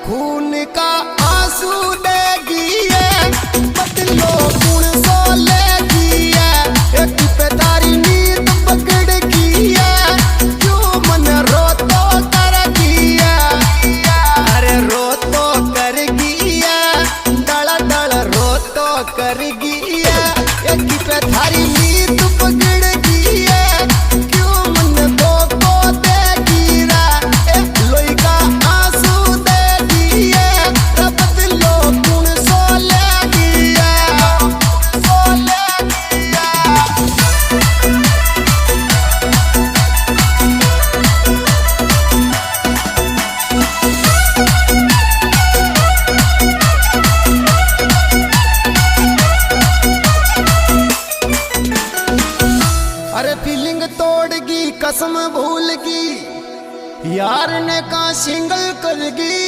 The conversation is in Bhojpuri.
खून का आंसू देगी है, बदलो गुण सो लेगी है, एक पे तारी नींद पकड़गी है, क्यों मन रो तो करगी है, अरे रो तो करगी है, डल डल रो तो करगी है, एक पे थारी नींद पकड़गी है, क्यों मन दो को देगी रे, लोई का आंसू देगी है, बदलो गुण सो लेगी है, सो लेगी है। अरे फीलिंग तोड़गी कसम भूलगी, यार ने का सिंगल करगी,